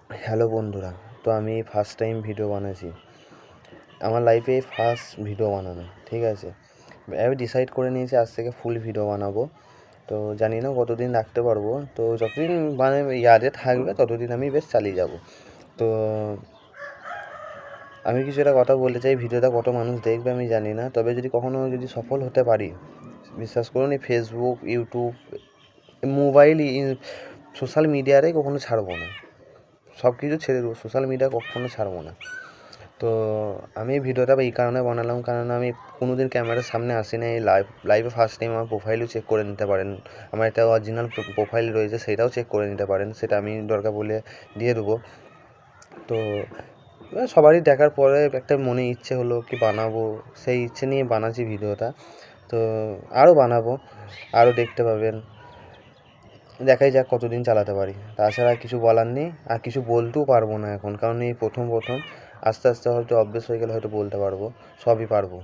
Hello বন্ধুরা, তো আমি ফার্স্ট টাইম ভিডিও বানাচ্ছি। আমার লাইফে ফার্স্ট ভিডিও বানানো, ঠিক আছে। আমি ডিসাইড করে নিয়েছি আজ থেকে ফুল ভিডিও বানাবো। তো জানি না কতদিন রাখতে পারবো, তো যতদিন মানে ইয়াদে থাকবে ততদিন আমি বেশ চালিয়ে যাব। তো আমি কিছু একটা কথা বলতে চাই, ভিডিওটা কত মানুষ দেখবে আমি জানি না, তবে যদি সফল হতে পারি, বিশ্বাস করুন এই ফেসবুক, ইউটিউব, মোবাইল, সোশ্যাল মিডিয়ারে কখনো ছাড়বো না। সব কিছু ছেড়ে দেবো, সোশ্যাল মিডিয়া কখনো ছাড়বো না। তো আমি এই ভিডিওটা এই কারণে বানালাম, কারণ আমি কোনো দিন ক্যামেরার সামনে আসিনি। এই লাইভে ফার্স্ট টাইম। আমার প্রোফাইলও চেক করে নিতে পারেন, আমার একটা অরিজিনাল প্রোফাইল রয়েছে, সেটাও চেক করে নিতে পারেন, সেটা আমি দরকার বলে দিয়ে দেবো। তো সবারই দেখার পরে একটা মনে ইচ্ছে হলো কি বানাবো, সেই ইচ্ছে নিয়ে বানাচ্ছি ভিডিওটা। তো আরও বানাবো, আরও দেখতে পাবেন। দেখাই যাক কতদিন চালাতে পারি। তাছাড়া কিছু বলার নেই, আর কিছু বলতেও পারবো না এখন, কারণ এই প্রথম আস্তে আস্তে হয়তো অভ্যেস হয়ে গেলে হয়তো বলতে পারবো, সবই পারবো।